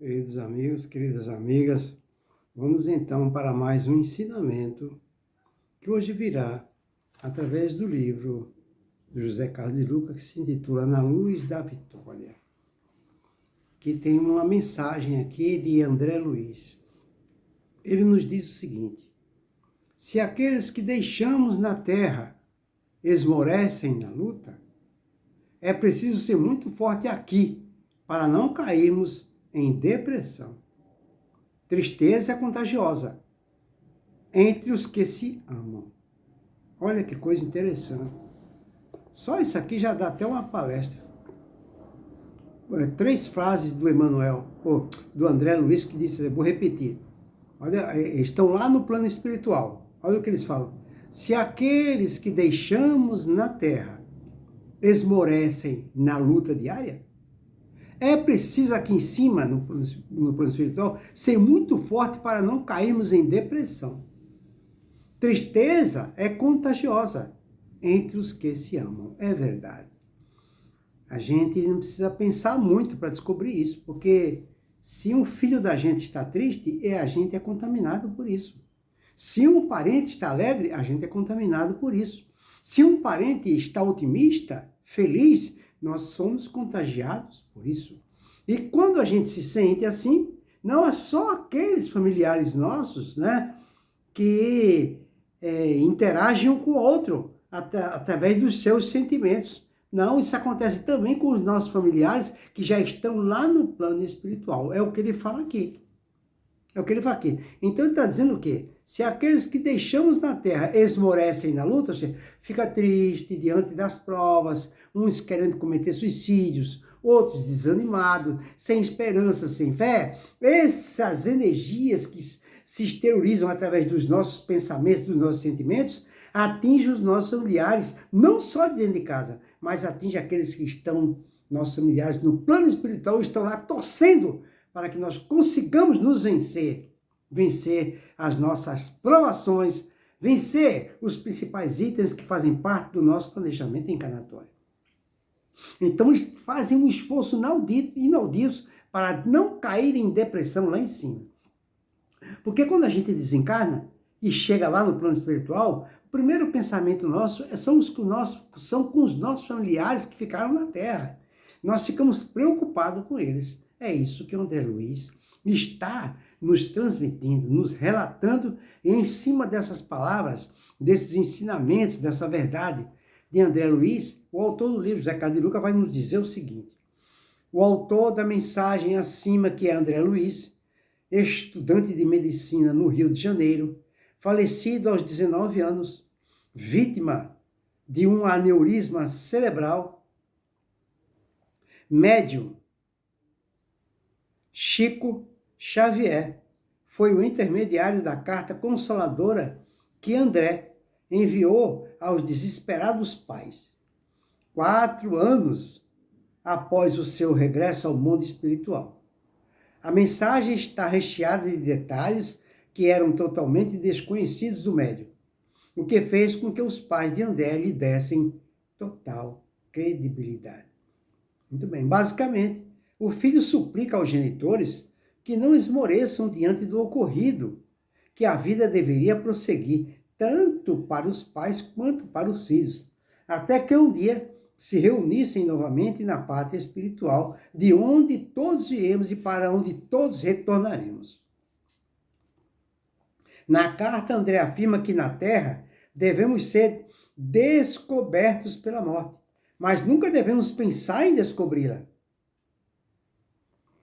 Queridos amigos, queridas amigas, vamos então para mais um ensinamento que hoje virá através do livro do José Carlos de Luca, que se intitula Na Luz da Vitória, que tem uma mensagem aqui de André Luiz. Ele nos diz o seguinte: se aqueles que deixamos na terra esmorecem na luta, é preciso ser muito forte aqui para não cairmos em depressão. Tristeza é contagiosa entre os que se amam. Olha que coisa interessante. Só isso aqui já dá até uma palestra. 3 frases do Emmanuel, ou do André Luiz, que disse, vou repetir. Olha, estão lá no plano espiritual. Olha o que eles falam. Se aqueles que deixamos na terra esmorecem na luta diária, é preciso aqui em cima, no plano espiritual, ser muito forte para não cairmos em depressão. Tristeza é contagiosa entre os que se amam. É verdade. A gente não precisa pensar muito para descobrir isso, porque se um filho da gente está triste, a gente é contaminado por isso. Se um parente está alegre, a gente é contaminado por isso. Se um parente está otimista, feliz, nós somos contagiados por isso. E quando a gente se sente assim, não é só aqueles familiares nossos, né, que interagem um com o outro através dos seus sentimentos. Não, isso acontece também com os nossos familiares que já estão lá no plano espiritual. É o que ele fala aqui. É o que ele fala aqui. Então ele está dizendo o quê? Se aqueles que deixamos na terra esmorecem na luta, ou seja, fica triste diante das provas, uns querendo cometer suicídios, outros desanimados, sem esperança, sem fé, essas energias que se exteriorizam através dos nossos pensamentos, dos nossos sentimentos, atingem os nossos familiares, não só de dentro de casa, mas atinge aqueles que estão, nossos familiares, no plano espiritual, estão lá torcendo para que nós consigamos nos vencer as nossas provações, vencer os principais itens que fazem parte do nosso planejamento encarnatório. Então, eles fazem um esforço inaudito para não cair em depressão lá em cima. Porque quando a gente desencarna e chega lá no plano espiritual, o primeiro pensamento nosso são com os nossos familiares que ficaram na Terra. Nós ficamos preocupados com eles. É isso que o André Luiz está nos transmitindo, nos relatando, e em cima dessas palavras, desses ensinamentos, dessa verdade de André Luiz, o autor do livro, José Carlos de Luca, vai nos dizer o seguinte: o autor da mensagem acima, que é André Luiz, estudante de medicina no Rio de Janeiro, falecido aos 19 anos, vítima de um aneurisma cerebral, médium Chico Xavier foi o intermediário da carta consoladora que André enviou aos desesperados pais, 4 anos após o seu regresso ao mundo espiritual. A mensagem está recheada de detalhes que eram totalmente desconhecidos do médium, o que fez com que os pais de André lhe dessem total credibilidade. Muito bem, basicamente, o filho suplica aos genitores que não esmoreçam diante do ocorrido, que a vida deveria prosseguir tanto para os pais quanto para os filhos, até que um dia se reunissem novamente na pátria espiritual, de onde todos viemos e para onde todos retornaremos. Na carta, André afirma que na Terra devemos ser descobertos pela morte, mas nunca devemos pensar em descobri-la.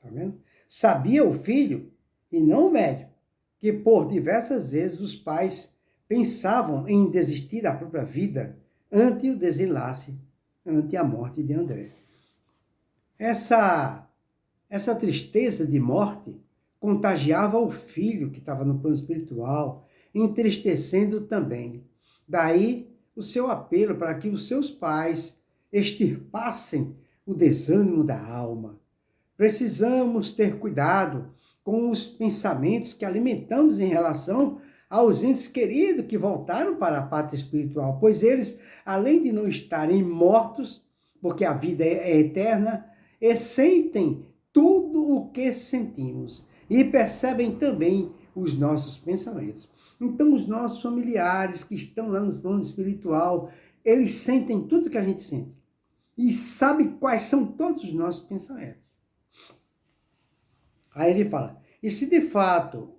Tá vendo? Sabia o filho, e não o médico, que por diversas vezes os pais pensavam em desistir da própria vida ante o desenlace, ante a morte de André. Essa tristeza de morte contagiava o filho que estava no plano espiritual, entristecendo também. Daí o seu apelo para que os seus pais extirpassem o desânimo da alma. Precisamos ter cuidado com os pensamentos que alimentamos em relação aos entes queridos que voltaram para a pátria espiritual, pois eles, além de não estarem mortos, porque a vida é eterna, sentem tudo o que sentimos e percebem também os nossos pensamentos. Então, os nossos familiares que estão lá no plano espiritual, eles sentem tudo que a gente sente e sabem quais são todos os nossos pensamentos. Aí ele fala, e se de fato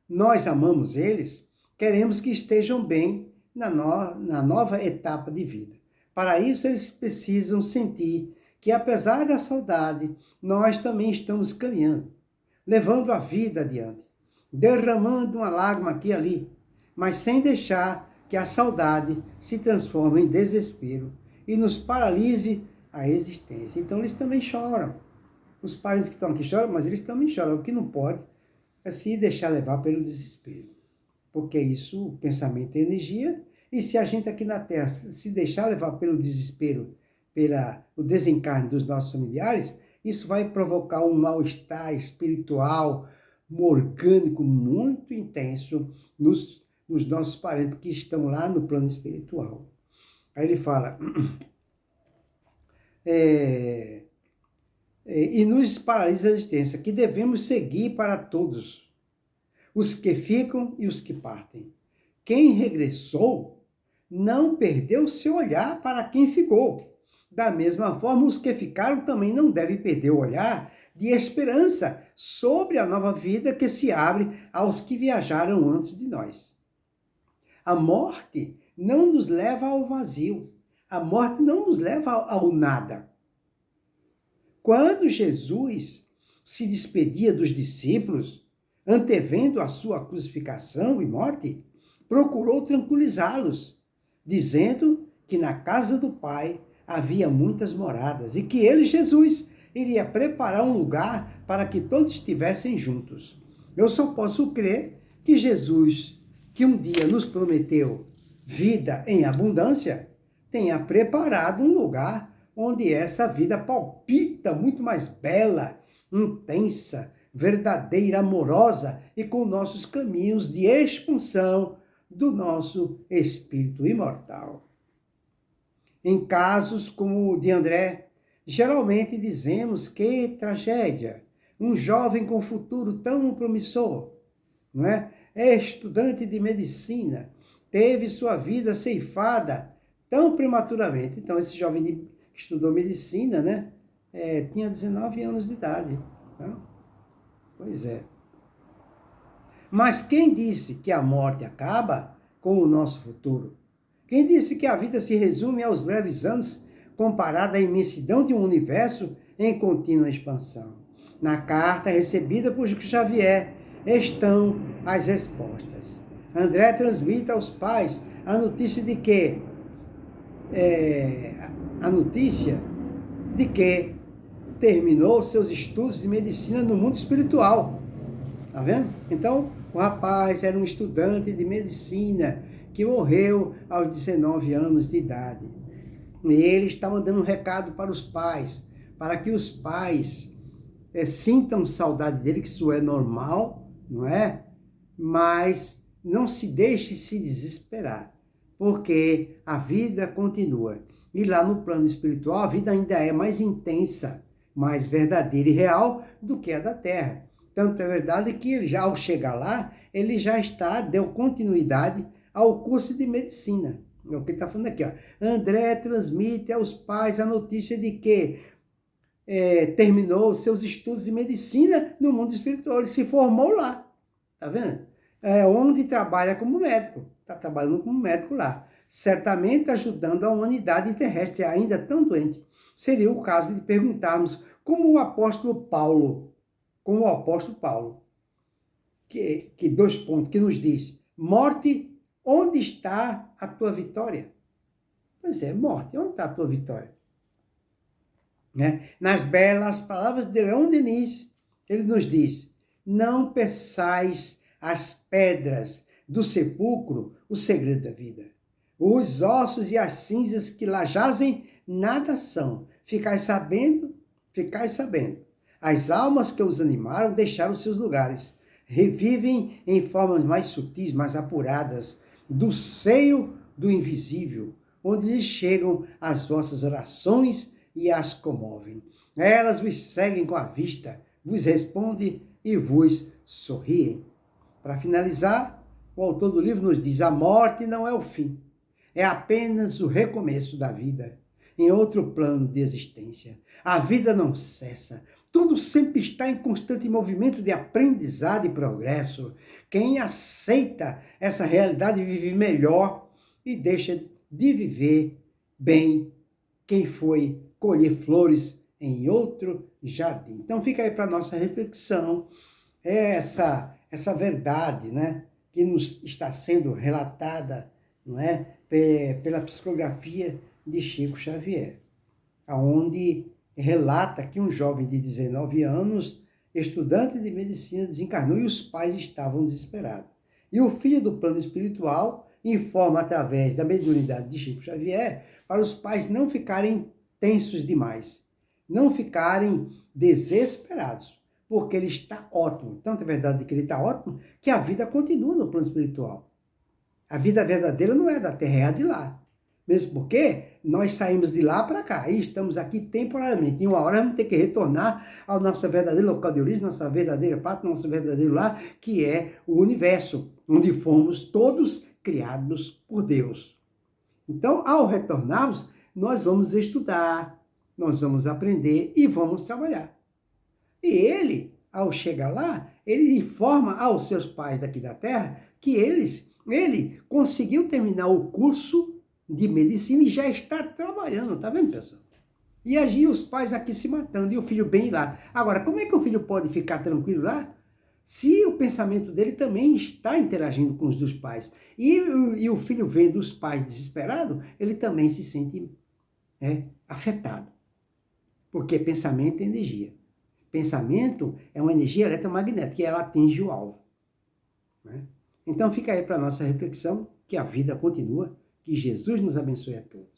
nós amamos eles, queremos que estejam bem na nova etapa de vida. Para isso, eles precisam sentir que, apesar da saudade, nós também estamos caminhando, levando a vida adiante, derramando uma lágrima aqui e ali, mas sem deixar que a saudade se transforme em desespero e nos paralise a existência. Então, eles também choram. Os parentes que estão aqui choram, mas eles também choram. O que não pode é se deixar levar pelo desespero. Porque isso, o pensamento é energia, e se a gente aqui na Terra se deixar levar pelo desespero, o desencarne dos nossos familiares, isso vai provocar um mal-estar espiritual, orgânico muito intenso nos nossos parentes que estão lá no plano espiritual. Aí ele fala, e nos paralisa a existência, que devemos seguir para todos, os que ficam e os que partem. Quem regressou não perdeu seu olhar para quem ficou. Da mesma forma, os que ficaram também não devem perder o olhar de esperança sobre a nova vida que se abre aos que viajaram antes de nós. A morte não nos leva ao vazio. A morte não nos leva ao nada. Quando Jesus se despedia dos discípulos, antevendo a sua crucificação e morte, procurou tranquilizá-los, dizendo que na casa do Pai havia muitas moradas e que ele, Jesus, iria preparar um lugar para que todos estivessem juntos. Eu só posso crer que Jesus, que um dia nos prometeu vida em abundância, tenha preparado um lugar onde essa vida palpita muito mais bela, intensa, verdadeira, amorosa e com nossos caminhos de expansão do nosso espírito imortal. Em casos como o de André, geralmente dizemos que tragédia, um jovem com futuro tão promissor, não é? É estudante de medicina, teve sua vida ceifada tão prematuramente. Então, esse jovem que estudou medicina, né, tinha 19 anos de idade. Né? Pois é. Mas quem disse que a morte acaba com o nosso futuro? Quem disse que a vida se resume aos breves anos comparada à imensidão de um universo em contínua expansão? Na carta recebida por Xavier estão as respostas. André transmite aos pais a notícia de que terminou seus estudos de medicina no mundo espiritual. Tá vendo? Então, o rapaz era um estudante de medicina que morreu aos 19 anos de idade. E ele está mandando um recado para os pais, para que os pais sintam saudade dele, que isso é normal, não é? Mas não se deixe se desesperar, porque a vida continua. E lá no plano espiritual, a vida ainda é mais intensa, mais verdadeira e real do que a da Terra. Tanto é verdade que ele já, ao chegar lá, ele já deu continuidade ao curso de medicina. É o que ele está falando aqui, ó. André transmite aos pais a notícia de que terminou seus estudos de medicina no mundo espiritual. Ele se formou lá, tá vendo? Onde trabalha como médico. Está trabalhando como médico lá. Certamente ajudando a humanidade terrestre ainda tão doente. Seria o caso de perguntarmos como o apóstolo Paulo, que 2 pontos, que nos diz, morte, onde está a tua vitória? Pois é, morte, onde está a tua vitória? Né? Nas belas palavras de Leon Denis, ele nos diz, não peçais as pedras do sepulcro o segredo da vida. Os ossos e as cinzas que lá jazem nada são. Ficai sabendo. As almas que os animaram deixaram seus lugares. Revivem em formas mais sutis, mais apuradas, do seio do invisível, onde lhes chegam as vossas orações e as comovem. Elas vos seguem com a vista, vos responde e vos sorriem. Para finalizar, o autor do livro nos diz: a morte não é o fim, é apenas o recomeço da vida, em outro plano de existência. A vida não cessa, tudo sempre está em constante movimento de aprendizado e progresso. Quem aceita essa realidade vive melhor e deixa de viver bem quem foi colher flores em outro jardim. Então fica aí para a nossa reflexão essa verdade, né, que nos está sendo relatada, não é, pela psicografia de Chico Xavier, onde relata que um jovem de 19 anos, estudante de medicina, desencarnou e os pais estavam desesperados. E o filho do plano espiritual informa através da mediunidade de Chico Xavier para os pais não ficarem tensos demais, não ficarem desesperados, porque ele está ótimo. Tanto é verdade que ele está ótimo, que a vida continua no plano espiritual. A vida verdadeira não é da terra, é a de lá. Mesmo porque nós saímos de lá para cá e estamos aqui temporariamente. Em uma hora vamos ter que retornar ao nosso verdadeiro local de origem, nossa verdadeira pátria, nosso verdadeiro lar, que é o universo, onde fomos todos criados por Deus. Então, ao retornarmos, nós vamos estudar, nós vamos aprender e vamos trabalhar. E ele, ao chegar lá, ele informa aos seus pais daqui da terra que ele conseguiu terminar o curso de medicina e já está trabalhando, tá vendo, pessoal? E aí os pais aqui se matando e o filho bem lá. Agora, como é que o filho pode ficar tranquilo lá se o pensamento dele também está interagindo com os dos pais? E o filho vendo os pais desesperados, ele também se sente afetado. Porque pensamento é energia. Pensamento é uma energia eletromagnética e ela atinge o alvo. Né? Então fica aí para a nossa reflexão, que a vida continua, que Jesus nos abençoe a todos.